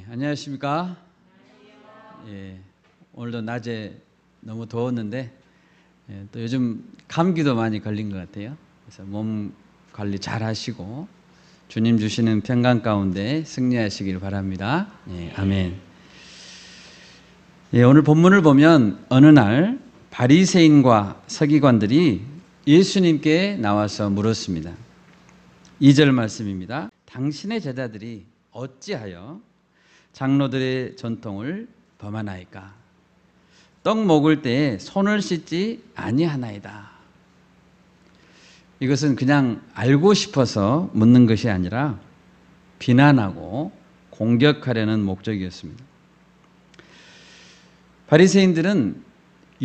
안녕하십니까? 오늘도 낮에 너무 더웠는데 또 요즘 감기도 많이 걸린 것 같아요. 그래서 몸 관리 잘 하시고 주님 주시는 평강 가운데 승리하시길 바랍니다. 아멘. 오늘 본문을 보면 어느 날 바리새인과 서기관들이 예수님께 나와서 물었습니다. 2절 말씀입니다. 당신의 제자들이 어찌하여 장로들의 전통을 범하나이까? 떡 먹을 때 손을 씻지 아니하나이다. 이것은 그냥 알고 싶어서 묻는 것이 아니라 비난하고 공격하려는 목적이었습니다. 바리새인들은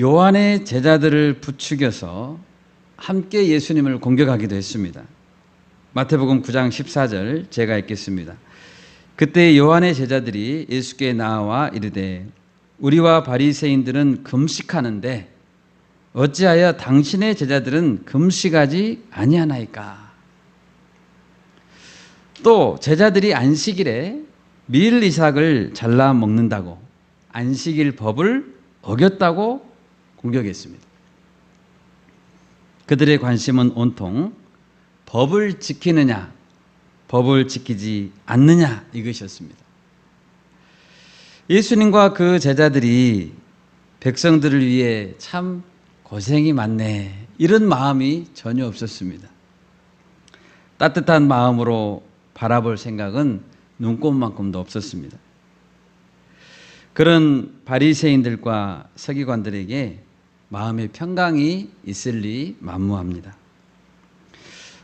요한의 제자들을 부추겨서 함께 예수님을 공격하기도 했습니다. 마태복음 9장 14절 제가 읽겠습니다. 그때 요한의 제자들이 예수께 나와 이르되 우리와 바리새인들은 금식하는데 어찌하여 당신의 제자들은 금식하지 아니하나이까? 또 제자들이 안식일에 밀 이삭을 잘라 먹는다고 안식일 법을 어겼다고 공격했습니다. 그들의 관심은 온통 법을 지키느냐 법을 지키지 않느냐 이것이었습니다. 예수님과 그 제자들이 백성들을 위해 참 고생이 많네 이런 마음이 전혀 없었습니다. 따뜻한 마음으로 바라볼 생각은 눈꼽만큼도 없었습니다. 그런 바리새인들과 서기관들에게 마음의 평강이 있을 리 만무합니다.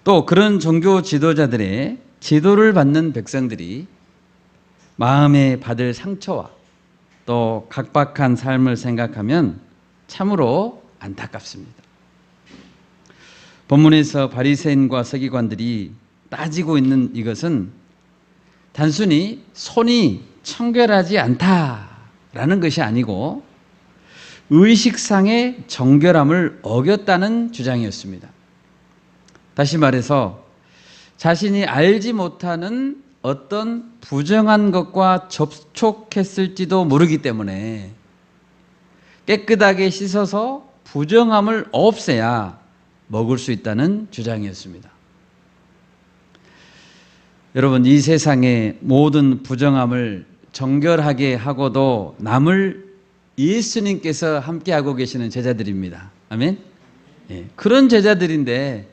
또 그런 종교 지도자들의 지도를 받는 백성들이 마음에 받을 상처와 또 각박한 삶을 생각하면 참으로 안타깝습니다. 본문에서 바리새인과 서기관들이 따지고 있는 이것은 단순히 손이 청결하지 않다라는 것이 아니고 의식상의 정결함을 어겼다는 주장이었습니다. 다시 말해서 자신이 알지 못하는 어떤 부정한 것과 접촉했을지도 모르기 때문에 깨끗하게 씻어서 부정함을 없애야 먹을 수 있다는 주장이었습니다. 여러분, 이 세상의 모든 부정함을 정결하게 하고도 남을 예수님께서 함께하고 계시는 제자들입니다. 아멘? 그런 제자들인데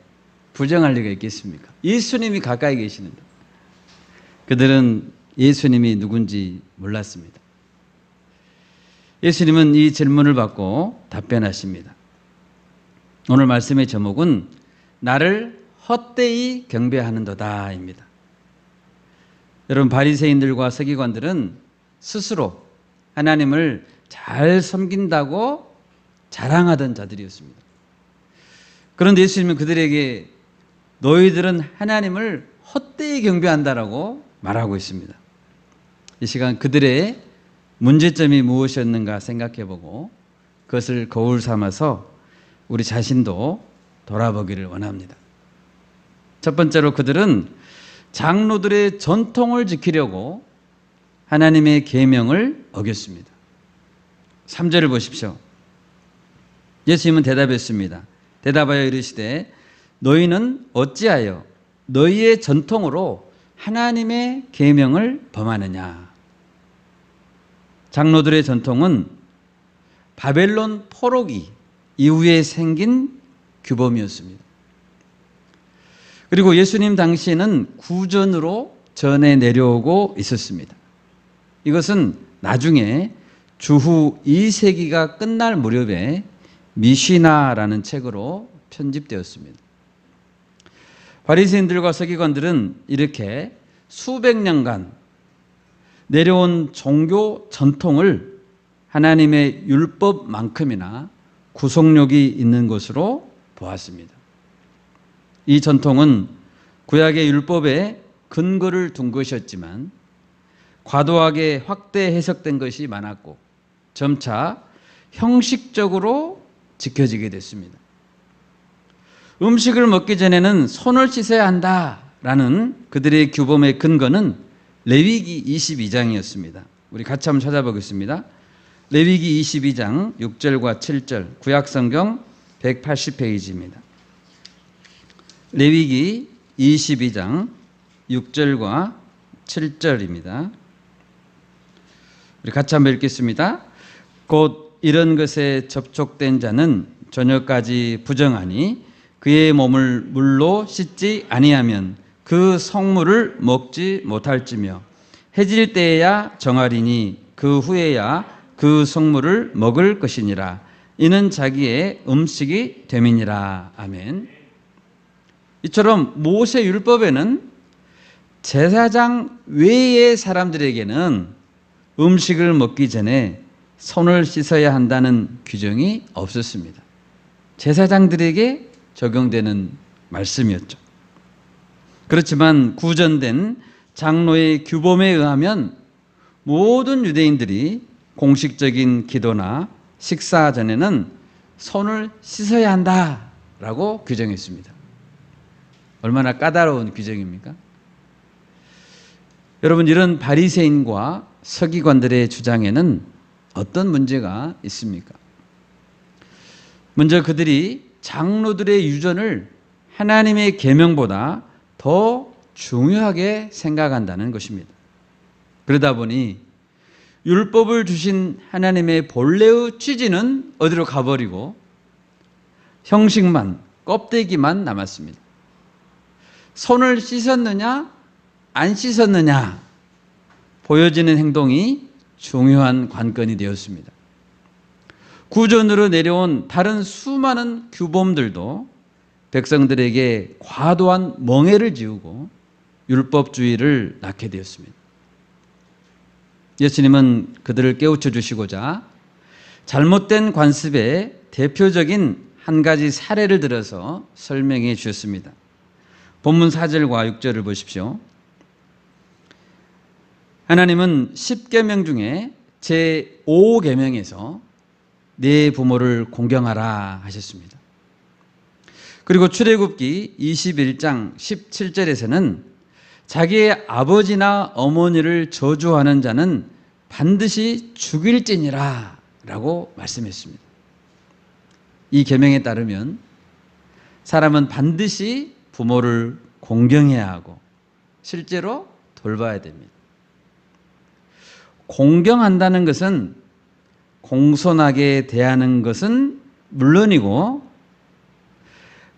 부정할 리가 있겠습니까? 예수님이 가까이 계시는데. 그들은 예수님이 누군지 몰랐습니다. 예수님은 이 질문을 받고 답변하십니다. 오늘 말씀의 제목은 나를 헛되이 경배하는도다입니다. 여러분, 바리새인들과 서기관들은 스스로 하나님을 잘 섬긴다고 자랑하던 자들이었습니다. 그런데 예수님은 그들에게 너희들은 하나님을 헛되이 경배한다라고 말하고 있습니다. 이 시간 그들의 문제점이 무엇이었는가 생각해보고 그것을 거울 삼아서 우리 자신도 돌아보기를 원합니다. 첫 번째로 그들은 장로들의 전통을 지키려고 하나님의 계명을 어겼습니다. 3절을 보십시오. 예수님은 대답했습니다. 대답하여 이르시되 너희는 어찌하여 너희의 전통으로 하나님의 계명을 범하느냐? 장로들의 전통은 바벨론 포로기 이후에 생긴 규범이었습니다. 그리고 예수님 당시에는 구전으로 전해 내려오고 있었습니다. 이것은 나중에 주후 2세기가 끝날 무렵에 미시나라는 책으로 편집되었습니다. 바리새인들과 서기관들은 이렇게 수백 년간 내려온 종교 전통을 하나님의 율법만큼이나 구속력이 있는 것으로 보았습니다. 이 전통은 구약의 율법에 근거를 둔 것이었지만 과도하게 확대 해석된 것이 많았고 점차 형식적으로 지켜지게 됐습니다. 음식을 먹기 전에는 손을 씻어야 한다라는 그들의 규범의 근거는 레위기 22장이었습니다. 우리 같이 한번 찾아보겠습니다. 레위기 22장 6절과 7절, 구약성경 180페이지입니다. 레위기 22장 6절과 7절입니다. 우리 같이 한번 읽겠습니다. 곧 이런 것에 접촉된 자는 저녁까지 부정하니 그의 몸을 물로 씻지 아니하면 그 성물을 먹지 못할지며 해질 때에야 정하리니 그 후에야 그 성물을 먹을 것이니라. 이는 자기의 음식이 됨이니라. 아멘. 이처럼 모세 율법에는 제사장 외의 사람들에게는 음식을 먹기 전에 손을 씻어야 한다는 규정이 없었습니다. 제사장들에게 적용되는 말씀이었죠. 그렇지만 구전된 장로의 규범에 의하면 모든 유대인들이 공식적인 기도나 식사 전에는 손을 씻어야 한다라고 규정했습니다. 얼마나 까다로운 규정입니까? 여러분, 이런 바리새인과 서기관들의 주장에는 어떤 문제가 있습니까? 먼저 그들이 장로들의 유전을 하나님의 계명보다 더 중요하게 생각한다는 것입니다. 그러다 보니 율법을 주신 하나님의 본래의 취지는 어디로 가버리고 형식만, 껍데기만 남았습니다. 손을 씻었느냐 안 씻었느냐 보여지는 행동이 중요한 관건이 되었습니다. 구전으로 내려온 다른 수많은 규범들도 백성들에게 과도한 멍해를 지우고 율법주의를 낳게 되었습니다. 예수님은 그들을 깨우쳐 주시고자 잘못된 관습의 대표적인 한 가지 사례를 들어서 설명해 주셨습니다. 본문 4절과 6절을 보십시오. 하나님은 10계명 중에 제5계명에서 네 부모를 공경하라 하셨습니다. 그리고 출애굽기 21장 17절에서는 자기의 아버지나 어머니를 저주하는 자는 반드시 죽일지니라 라고 말씀했습니다. 이 계명에 따르면 사람은 반드시 부모를 공경해야 하고 실제로 돌봐야 됩니다. 공경한다는 것은 공손하게 대하는 것은 물론이고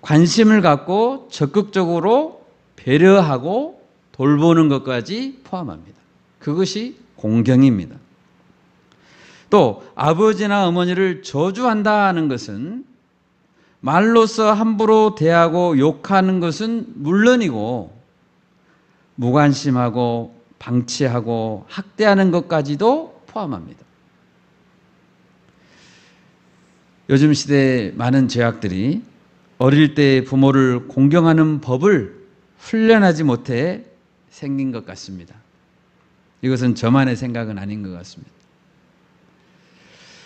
관심을 갖고 적극적으로 배려하고 돌보는 것까지 포함합니다. 그것이 공경입니다. 또 아버지나 어머니를 저주한다는 것은 말로써 함부로 대하고 욕하는 것은 물론이고 무관심하고 방치하고 학대하는 것까지도 포함합니다. 요즘 시대의 많은 죄악들이 어릴 때 부모를 공경하는 법을 훈련하지 못해 생긴 것 같습니다. 이것은 저만의 생각은 아닌 것 같습니다.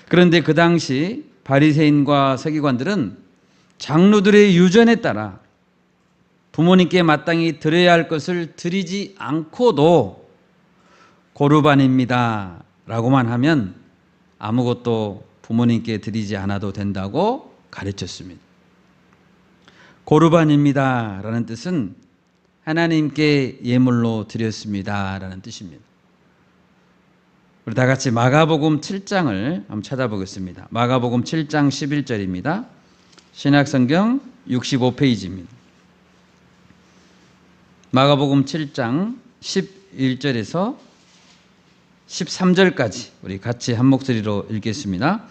그런데 그 당시 바리새인과 서기관들은 장로들의 유전에 따라 부모님께 마땅히 드려야 할 것을 드리지 않고도 고르반입니다 라고만 하면 아무것도 부모님께 드리지 않아도 된다고 가르쳤습니다. 고르반입니다 라는 뜻은 하나님께 예물로 드렸습니다 라는 뜻입니다. 우리 다 같이 마가복음 7장을 한번 찾아보겠습니다. 마가복음 7장 11절입니다. 신약성경 65페이지입니다. 마가복음 7장 11절에서 13절까지 우리 같이 한 목소리로 읽겠습니다.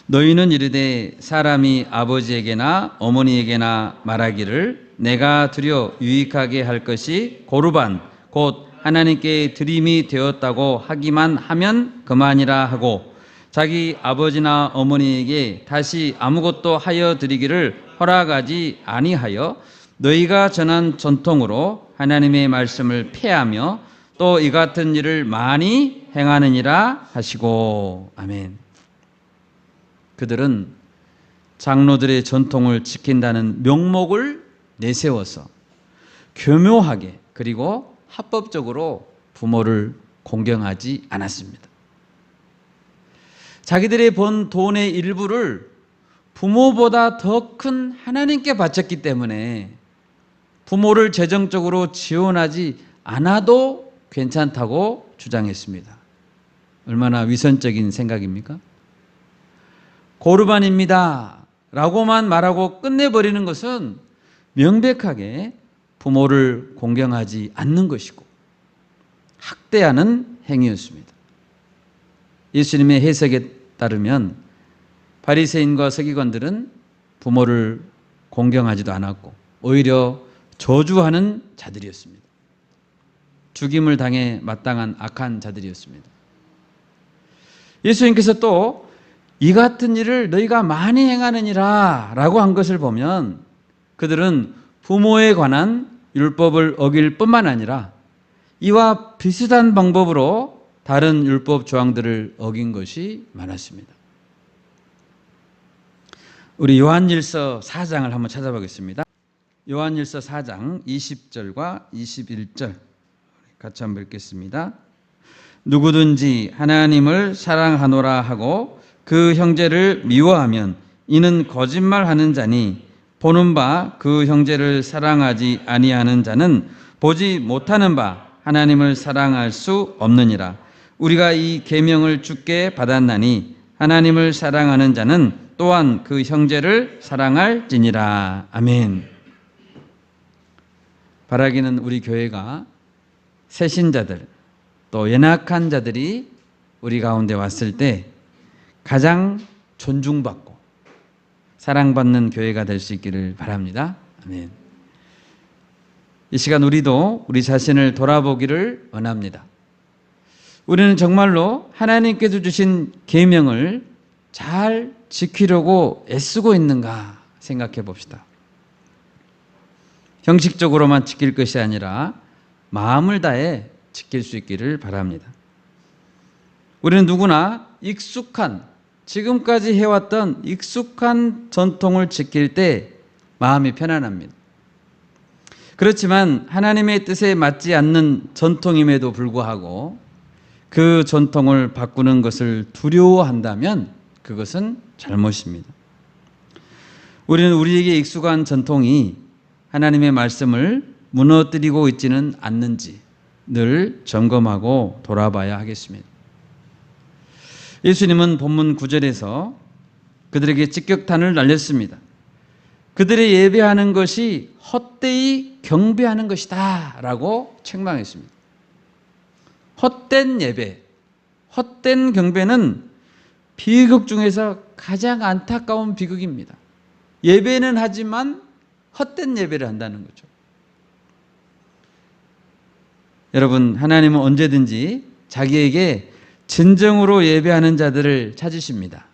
너희는 이르되 사람이 아버지에게나 어머니에게나 말하기를 내가 드려 유익하게 할 것이 고르반 곧 하나님께 드림이 되었다고 하기만 하면 그만이라 하고 자기 아버지나 어머니에게 다시 아무것도 하여 드리기를 허락하지 아니하여 너희가 전한 전통으로 하나님의 말씀을 폐하며 또 이 같은 일을 많이 행하느니라 하시고 아멘. 그들은 장로들의 전통을 지킨다는 명목을 내세워서 교묘하게 그리고 합법적으로 부모를 공경하지 않았습니다. 자기들이 번 돈의 일부를 부모보다 더 큰 하나님께 바쳤기 때문에 부모를 재정적으로 지원하지 않아도 괜찮다고 주장했습니다. 얼마나 위선적인 생각입니까? 고르반입니다 라고만 말하고 끝내버리는 것은 명백하게 부모를 공경하지 않는 것이고 학대하는 행위였습니다. 예수님의 해석에 따르면 바리새인과 서기관들은 부모를 공경하지도 않았고 오히려 저주하는 자들이었습니다. 죽임을 당해 마땅한 악한 자들이었습니다. 예수님께서 또 이 같은 일을 너희가 많이 행하느니라 라고 한 것을 보면 그들은 부모에 관한 율법을 어길 뿐만 아니라 이와 비슷한 방법으로 다른 율법 조항들을 어긴 것이 많았습니다. 우리 요한일서 4장을 한번 찾아보겠습니다. 요한일서 4장 20절과 21절 같이 한번 읽겠습니다. 누구든지 하나님을 사랑하노라 하고 그 형제를 미워하면 이는 거짓말하는 자니 보는 바 그 형제를 사랑하지 아니하는 자는 보지 못하는 바 하나님을 사랑할 수 없느니라. 우리가 이 계명을 주께 받았나니 하나님을 사랑하는 자는 또한 그 형제를 사랑할지니라. 아멘. 바라기는 우리 교회가 새신자들 또 연약한 자들이 우리 가운데 왔을 때 가장 존중받고 사랑받는 교회가 될 수 있기를 바랍니다. 아멘. 이 시간 우리도 우리 자신을 돌아보기를 원합니다. 우리는 정말로 하나님께서 주신 계명을 잘 지키려고 애쓰고 있는가 생각해 봅시다. 형식적으로만 지킬 것이 아니라 마음을 다해 지킬 수 있기를 바랍니다. 우리는 누구나 지금까지 해왔던 익숙한 전통을 지킬 때 마음이 편안합니다. 그렇지만 하나님의 뜻에 맞지 않는 전통임에도 불구하고 그 전통을 바꾸는 것을 두려워한다면 그것은 잘못입니다. 우리는 우리에게 익숙한 전통이 하나님의 말씀을 무너뜨리고 있지는 않는지 늘 점검하고 돌아봐야 하겠습니다. 예수님은 본문 9절에서 그들에게 직격탄을 날렸습니다. 그들의 예배하는 것이 헛되이 경배하는 것이다 라고 책망했습니다. 헛된 예배, 헛된 경배는 비극 중에서 가장 안타까운 비극입니다. 예배는 하지만 헛된 예배를 한다는 거죠. 여러분, 하나님은 언제든지 자기에게 진정으로 예배하는 자들을 찾으십니다.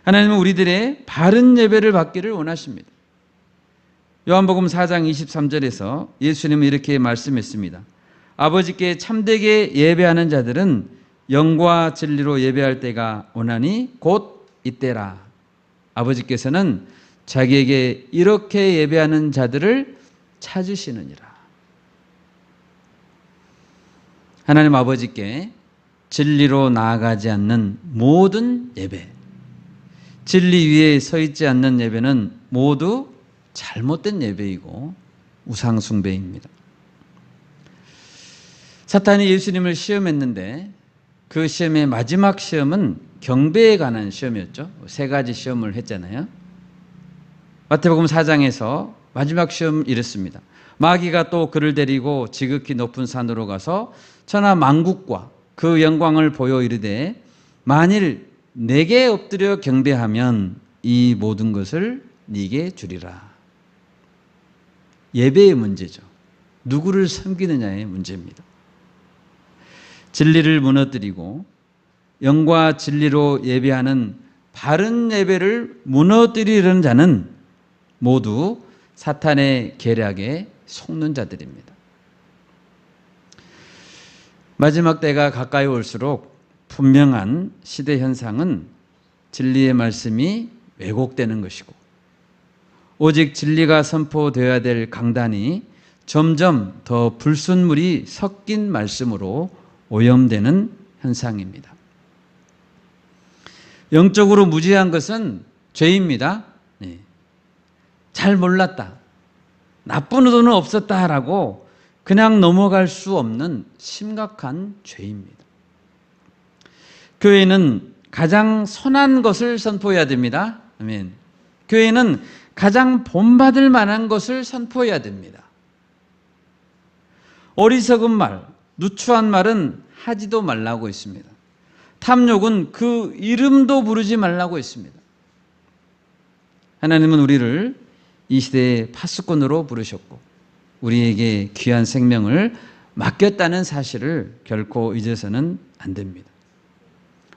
하나님은 우리들의 바른 예배를 받기를 원하십니다. 요한복음 4장 23절에서 예수님은 이렇게 말씀했습니다. 아버지께 참되게 예배하는 자들은 영과 진리로 예배할 때가 오나니 곧 이때라. 아버지께서는 자기에게 이렇게 예배하는 자들을 찾으시느니라. 하나님 아버지께 진리로 나아가지 않는 모든 예배, 진리 위에 서 있지 않는 예배는 모두 잘못된 예배이고 우상 숭배입니다. 사탄이 예수님을 시험했는데 그 시험의 마지막 시험은 경배에 관한 시험이었죠. 3가지 시험을 했잖아요. 마태복음 4장에서 마지막 시험 이랬습니다. 마귀가 또 그를 데리고 지극히 높은 산으로 가서 천하 만국과 그 영광을 보여 이르되 만일 내게 엎드려 경배하면 이 모든 것을 네게 주리라. 예배의 문제죠. 누구를 섬기느냐의 문제입니다. 진리를 무너뜨리고 영과 진리로 예배하는 바른 예배를 무너뜨리려는 자는 모두 사탄의 계략에 속는 자들입니다. 마지막 때가 가까이 올수록 분명한 시대 현상은 진리의 말씀이 왜곡되는 것이고 오직 진리가 선포되어야 될 강단이 점점 더 불순물이 섞인 말씀으로 오염되는 현상입니다. 영적으로 무지한 것은 죄입니다. 네. 잘 몰랐다, 나쁜 의도는 없었다라고 그냥 넘어갈 수 없는 심각한 죄입니다. 교회는 가장 선한 것을 선포해야 됩니다. 아멘. 교회는 가장 본받을 만한 것을 선포해야 됩니다. 어리석은 말, 누추한 말은 하지도 말라고 했습니다. 탐욕은 그 이름도 부르지 말라고 했습니다. 하나님은 우리를 이 시대의 파수꾼으로 부르셨고 우리에게 귀한 생명을 맡겼다는 사실을 결코 잊어서는 안 됩니다.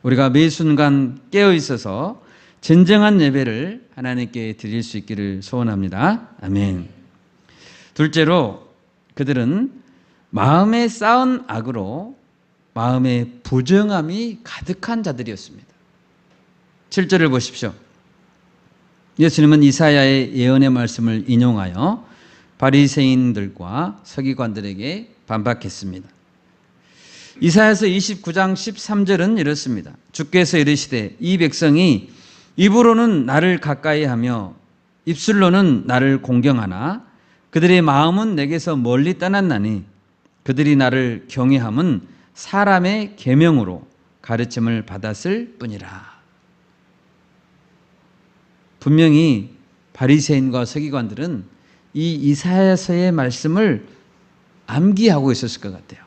우리가 매 순간 깨어 있어서 진정한 예배를 하나님께 드릴 수 있기를 소원합니다. 아멘. 둘째로 그들은 마음에 쌓은 악으로 마음에 부정함이 가득한 자들이었습니다. 7절을 보십시오. 예수님은 이사야의 예언의 말씀을 인용하여 바리새인들과 서기관들에게 반박했습니다. 이사야서 29장 13절은 이렇습니다. 주께서 이르시되 이 백성이 입으로는 나를 가까이하며 입술로는 나를 공경하나 그들의 마음은 내게서 멀리 떠났나니 그들이 나를 경외함은 사람의 계명으로 가르침을 받았을 뿐이라. 분명히 바리새인과 서기관들은 이 이사야서의 말씀을 암기하고 있었을 것 같아요.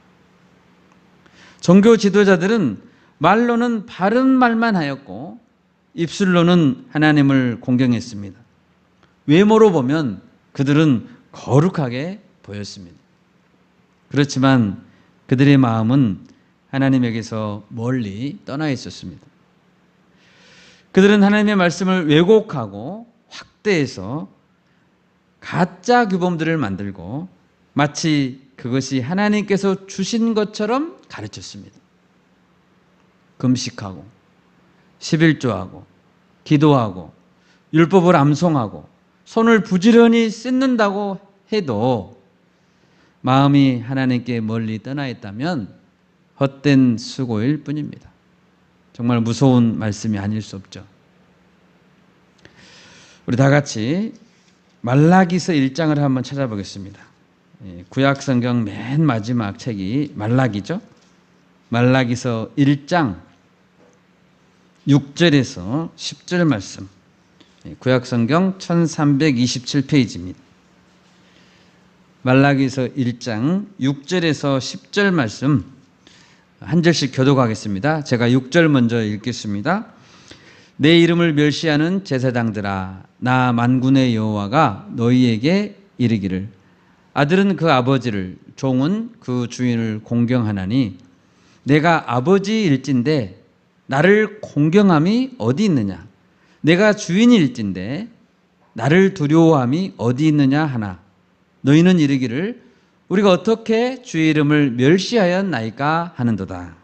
종교 지도자들은 말로는 바른 말만 하였고 입술로는 하나님을 공경했습니다. 외모로 보면 그들은 거룩하게 보였습니다. 그렇지만 그들의 마음은 하나님에게서 멀리 떠나 있었습니다. 그들은 하나님의 말씀을 왜곡하고 확대해서 가짜 규범들을 만들고 마치 그것이 하나님께서 주신 것처럼 가르쳤습니다. 금식하고 11조하고 기도하고 율법을 암송하고 손을 부지런히 씻는다고 해도 마음이 하나님께 멀리 떠나 있다면 헛된 수고일 뿐입니다. 정말 무서운 말씀이 아닐 수 없죠. 우리 다 같이 말라기서 1장을 한번 찾아보겠습니다. 구약 성경 맨 마지막 책이 말라기죠. 말라기서 1장 6절에서 10절 말씀. 구약 성경 1327페이지입니다. 말라기서 1장 6절에서 10절 말씀 한 절씩 교독하겠습니다. 제가 6절 먼저 읽겠습니다. 내 이름을 멸시하는 제사장들아, 나 만군의 여호와가 너희에게 이르기를 아들은 그 아버지를, 종은 그 주인을 공경하나니 내가 아버지일진데 나를 공경함이 어디 있느냐? 내가 주인일진데 나를 두려워함이 어디 있느냐 하나. 너희는 이르기를 우리가 어떻게 주의 이름을 멸시하였나이까 하는도다.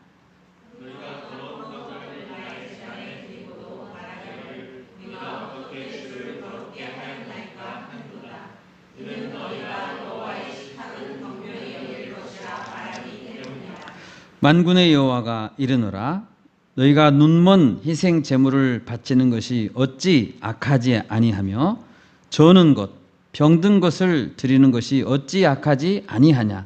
만군의 여호와가 이르노라 너희가 눈먼 희생 제물을 바치는 것이 어찌 악하지 아니하며 저는 것 병든 것을 드리는 것이 어찌 악하지 아니하냐.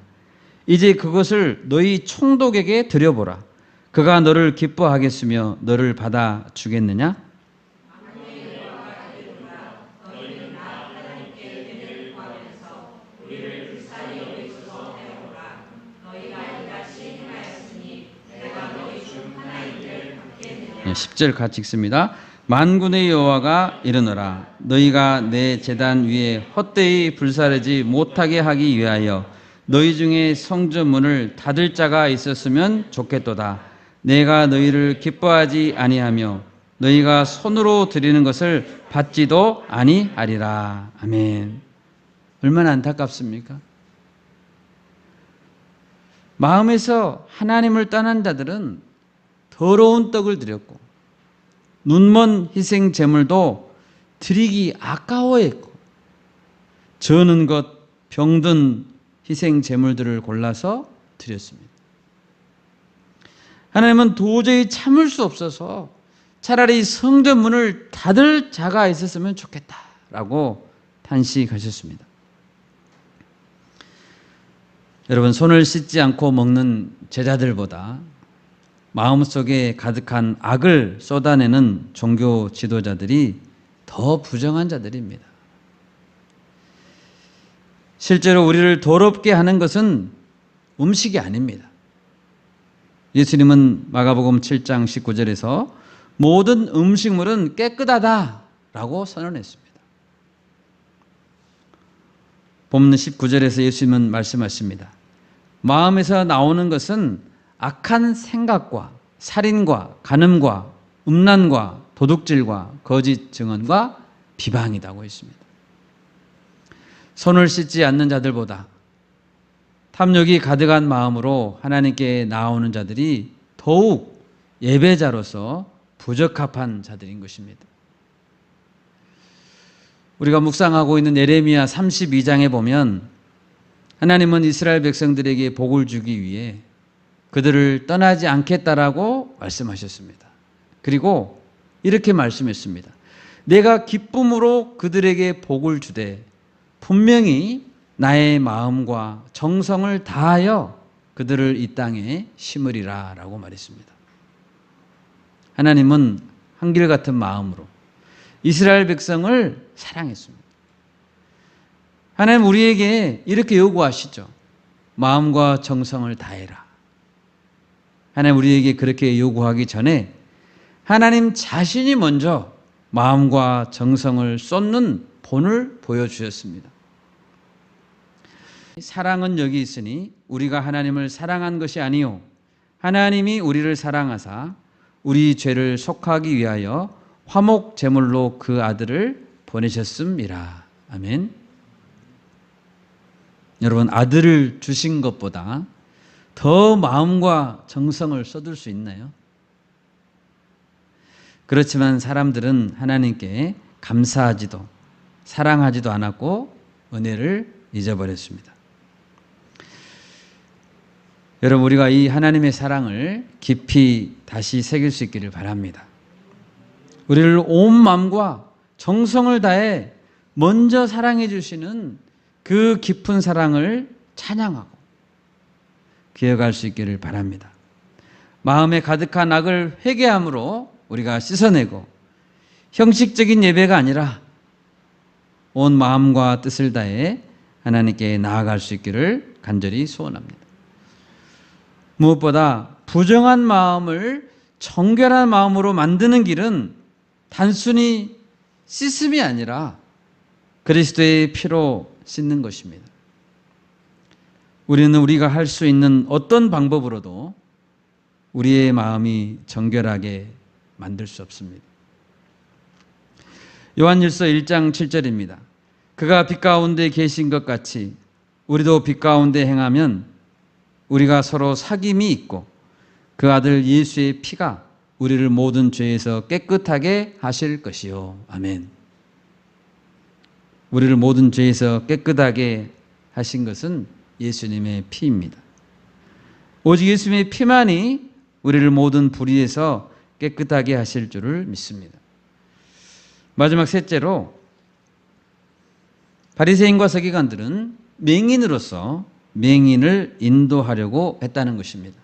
이제 그것을 너희 총독에게 드려보라. 그가 너를 기뻐하겠으며 너를 받아 주겠느냐? 네, 10절 같이 읽습니다. 만군의 여호와가 이르노라 너희가 내 제단 위에 헛되이 불사르지 못하게 하기 위하여 너희 중에 성전 문을 닫을 자가 있었으면 좋겠도다. 내가 너희를 기뻐하지 아니하며 너희가 손으로 드리는 것을 받지도 아니하리라. 아멘. 얼마나 안타깝습니까? 마음에서 하나님을 떠난 자들은 더러운 떡을 드렸고 눈먼 희생 제물도 드리기 아까워했고 저는 것, 병든 희생 제물들을 골라서 드렸습니다. 하나님은 도저히 참을 수 없어서 차라리 성전 문을 닫을 자가 있었으면 좋겠다라고 탄식하셨습니다. 여러분, 손을 씻지 않고 먹는 제자들보다 마음속에 가득한 악을 쏟아내는 종교 지도자들이 더 부정한 자들입니다. 실제로 우리를 더럽게 하는 것은 음식이 아닙니다. 예수님은 마가복음 7장 19절에서 모든 음식물은 깨끗하다라고 선언했습니다. 본문 19절에서 예수님은 말씀하십니다. 마음에서 나오는 것은 악한 생각과 살인과 간음과 음란과 도둑질과 거짓 증언과 비방이라고 했습니다. 손을 씻지 않는 자들보다 탐욕이 가득한 마음으로 하나님께 나오는 자들이 더욱 예배자로서 부적합한 자들인 것입니다. 우리가 묵상하고 있는 예레미야 32장에 보면 하나님은 이스라엘 백성들에게 복을 주기 위해 그들을 떠나지 않겠다라고 말씀하셨습니다. 그리고 이렇게 말씀했습니다. 내가 기쁨으로 그들에게 복을 주되 분명히 나의 마음과 정성을 다하여 그들을 이 땅에 심으리라 라고 말했습니다. 하나님은 한결같은 마음으로 이스라엘 백성을 사랑했습니다. 하나님 우리에게 이렇게 요구하시죠. 마음과 정성을 다해라. 하나님 우리에게 그렇게 요구하기 전에 하나님 자신이 먼저 마음과 정성을 쏟는 본을 보여주셨습니다. 사랑은 여기 있으니 우리가 하나님을 사랑한 것이 아니요 하나님이 우리를 사랑하사 우리 죄를 속하기 위하여 화목 제물로 그 아들을 보내셨음이라. 아멘. 여러분, 아들을 주신 것보다 더 마음과 정성을 쏟을 수 있나요? 그렇지만 사람들은 하나님께 감사하지도 사랑하지도 않았고 은혜를 잊어버렸습니다. 여러분, 우리가 이 하나님의 사랑을 깊이 다시 새길 수 있기를 바랍니다. 우리를 온 마음과 정성을 다해 먼저 사랑해 주시는 그 깊은 사랑을 찬양하고 기억할 수 있기를 바랍니다. 마음에 가득한 악을 회개함으로 우리가 씻어내고 형식적인 예배가 아니라 온 마음과 뜻을 다해 하나님께 나아갈 수 있기를 간절히 소원합니다. 무엇보다 부정한 마음을 정결한 마음으로 만드는 길은 단순히 씻음이 아니라 그리스도의 피로 씻는 것입니다. 우리는 우리가 할 수 있는 어떤 방법으로도 우리의 마음이 정결하게 만들 수 없습니다. 요한일서 1장 7절입니다. 그가 빛 가운데 계신 것 같이 우리도 빛 가운데 행하면 우리가 서로 사귐이 있고 그 아들 예수의 피가 우리를 모든 죄에서 깨끗하게 하실 것이요. 아멘. 우리를 모든 죄에서 깨끗하게 하신 것은 예수님의 피입니다. 오직 예수님의 피만이 우리를 모든 불의에서 깨끗하게 하실 줄을 믿습니다. 마지막 셋째로 바리새인과 서기관들은 맹인으로서 맹인을 인도하려고 했다는 것입니다.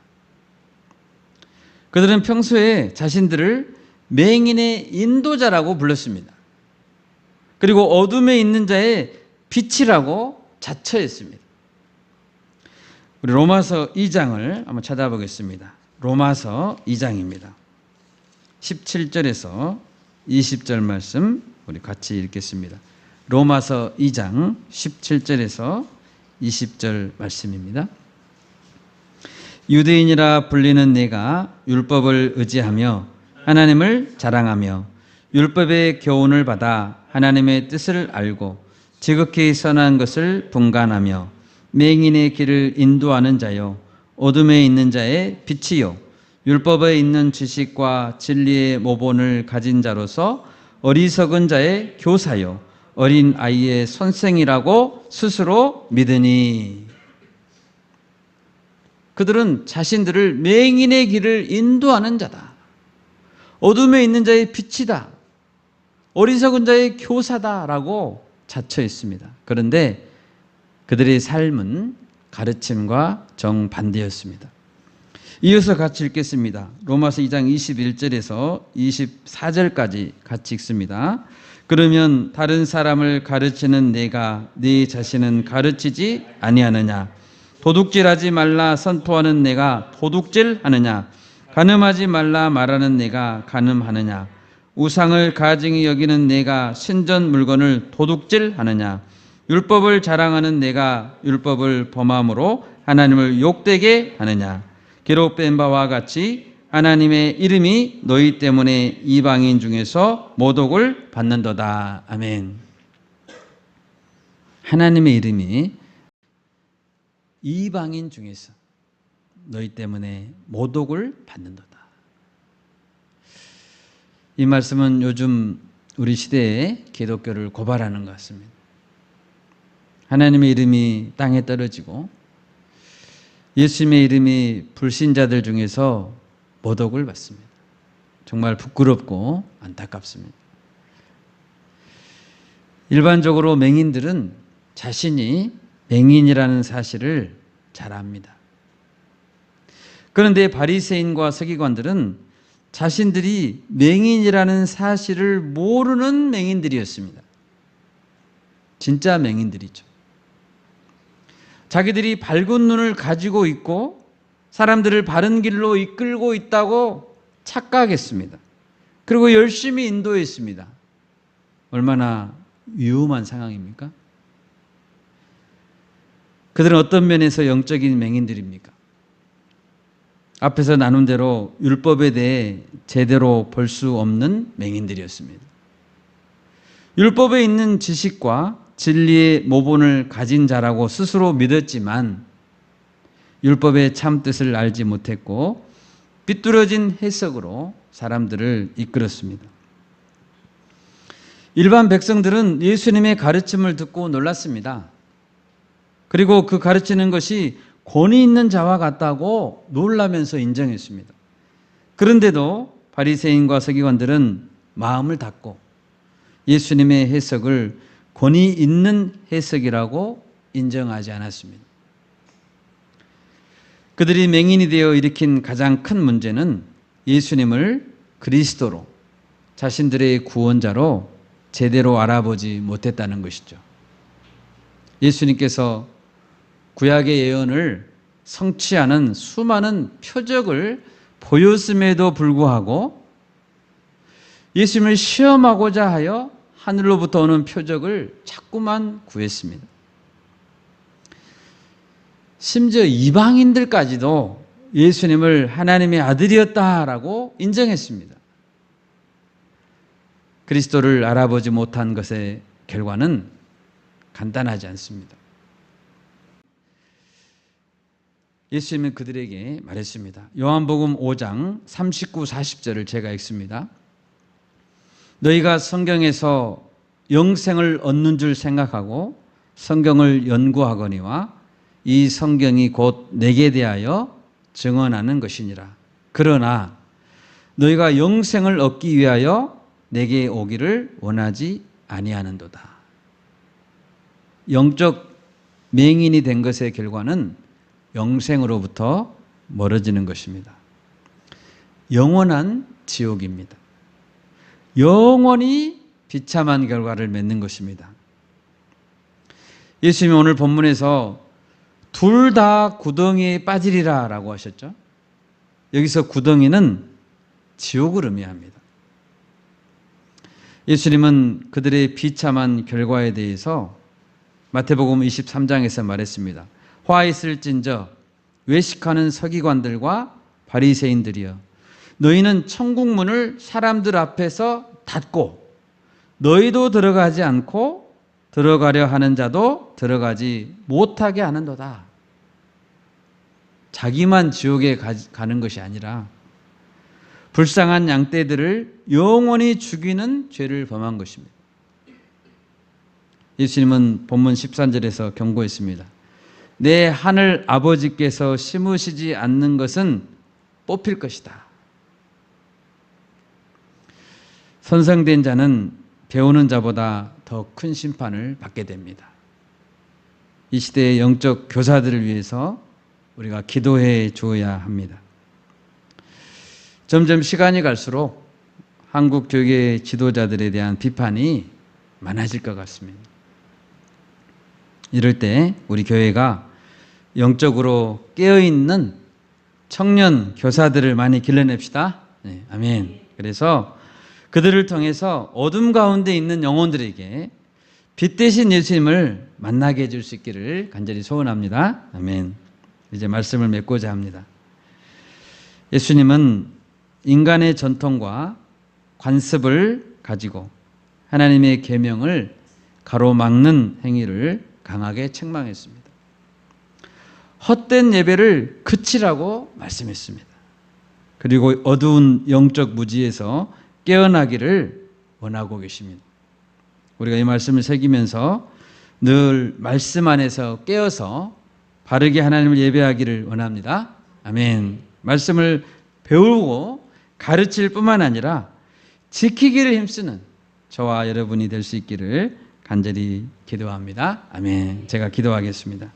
그들은 평소에 자신들을 맹인의 인도자라고 불렀습니다. 그리고 어둠에 있는 자의 빛이라고 자처했습니다. 우리 로마서 2장을 한번 찾아보겠습니다. 로마서 2장입니다. 17절에서 20절 말씀 우리 같이 읽겠습니다. 로마서 2장 17절에서 20절 말씀입니다. 유대인이라 불리는 내가 율법을 의지하며 하나님을 자랑하며 율법의 교훈을 받아 하나님의 뜻을 알고 지극히 선한 것을 분간하며 맹인의 길을 인도하는 자요 어둠에 있는 자의 빛이요 율법에 있는 지식과 진리의 모본을 가진 자로서 어리석은 자의 교사요 어린 아이의 선생이라고 스스로 믿으니. 그들은 자신들을 맹인의 길을 인도하는 자다. 어둠에 있는 자의 빛이다. 어리석은 자의 교사다라고 자처했습니다. 그런데 그들의 삶은 가르침과 정반대였습니다. 이어서 같이 읽겠습니다. 로마서 2장 21절에서 24절까지 같이 읽습니다. 그러면 다른 사람을 가르치는 내가 네 자신은 가르치지 아니하느냐? 도둑질하지 말라 선포하는 내가 도둑질하느냐? 간음하지 말라 말하는 내가 간음하느냐? 우상을 가증히 여기는 내가 신전 물건을 도둑질하느냐? 율법을 자랑하는 내가 율법을 범함으로 하나님을 욕되게 하느냐? 기록된 바와 같이 하나님의 이름이 너희 때문에 이방인 중에서 모독을 받는도다. 아멘. 하나님의 이름이 이방인 중에서 너희 때문에 모독을 받는도다. 이 말씀은 요즘 우리 시대에 기독교를 고발하는 것 같습니다. 하나님의 이름이 땅에 떨어지고 예수님의 이름이 불신자들 중에서 모독을 받습니다. 정말 부끄럽고 안타깝습니다. 일반적으로 맹인들은 자신이 맹인이라는 사실을 잘 압니다. 그런데 바리새인과 서기관들은 자신들이 맹인이라는 사실을 모르는 맹인들이었습니다. 진짜 맹인들이죠. 자기들이 밝은 눈을 가지고 있고 사람들을 바른 길로 이끌고 있다고 착각했습니다. 그리고 열심히 인도했습니다. 얼마나 위험한 상황입니까? 그들은 어떤 면에서 영적인 맹인들입니까? 앞에서 나눈 대로 율법에 대해 제대로 볼 수 없는 맹인들이었습니다. 율법에 있는 지식과 진리의 모본을 가진 자라고 스스로 믿었지만 율법의 참 뜻을 알지 못했고 삐뚤어진 해석으로 사람들을 이끌었습니다. 일반 백성들은 예수님의 가르침을 듣고 놀랐습니다. 그리고 그 가르치는 것이 권위 있는 자와 같다고 놀라면서 인정했습니다. 그런데도 바리새인과 서기관들은 마음을 닫고 예수님의 해석을 권위 있는 해석이라고 인정하지 않았습니다. 그들이 맹인이 되어 일으킨 가장 큰 문제는 예수님을 그리스도로 자신들의 구원자로 제대로 알아보지 못했다는 것이죠. 예수님께서 구약의 예언을 성취하는 수많은 표적을 보였음에도 불구하고 예수님을 시험하고자 하여 하늘로부터 오는 표적을 자꾸만 구했습니다. 심지어 이방인들까지도 예수님을 하나님의 아들이었다라고 인정했습니다. 그리스도를 알아보지 못한 것의 결과는 간단하지 않습니다. 예수님은 그들에게 말했습니다. 요한복음 5장 39, 40절을 제가 읽습니다. 너희가 성경에서 영생을 얻는 줄 생각하고 성경을 연구하거니와 이 성경이 곧 내게 대하여 증언하는 것이니라. 그러나 너희가 영생을 얻기 위하여 내게 오기를 원하지 아니하는도다. 영적 맹인이 된 것의 결과는 영생으로부터 멀어지는 것입니다. 영원한 지옥입니다. 영원히 비참한 결과를 맺는 것입니다. 예수님이 오늘 본문에서 둘 다 구덩이에 빠지리라 라고 하셨죠. 여기서 구덩이는 지옥을 의미합니다. 예수님은 그들의 비참한 결과에 대해서 마태복음 23장에서 말했습니다. 화 있을진저 외식하는 서기관들과 바리새인들이여, 너희는 천국 문을 사람들 앞에서 닫고 너희도 들어가지 않고 들어가려 하는 자도 들어가지 못하게 하는도다. 자기만 지옥에 가는 것이 아니라 불쌍한 양떼들을 영원히 죽이는 죄를 범한 것입니다. 예수님은 본문 13절에서 경고했습니다. 내 하늘 아버지께서 심으시지 않는 것은 뽑힐 것이다. 선성된 자는 배우는 자보다 더 큰 심판을 받게 됩니다. 이 시대의 영적 교사들을 위해서 우리가 기도해 주어야 합니다. 점점 시간이 갈수록 한국 교계 지도자들에 대한 비판이 많아질 것 같습니다. 이럴 때 우리 교회가 영적으로 깨어있는 청년 교사들을 많이 길러냅시다. 네, 아멘. 그래서 그들을 통해서 어둠 가운데 있는 영혼들에게 빛 대신 예수님을 만나게 해줄 수 있기를 간절히 소원합니다. 아멘. 이제 말씀을 맺고자 합니다. 예수님은 인간의 전통과 관습을 가지고 하나님의 계명을 가로막는 행위를 강하게 책망했습니다. 헛된 예배를 그치라고 말씀했습니다. 그리고 어두운 영적 무지에서 깨어나기를 원하고 계십니다. 우리가 이 말씀을 새기면서 늘 말씀 안에서 깨어서 바르게 하나님을 예배하기를 원합니다. 아멘. 말씀을 배우고 가르칠 뿐만 아니라 지키기를 힘쓰는 저와 여러분이 될 수 있기를 간절히 기도합니다. 아멘. 제가 기도하겠습니다.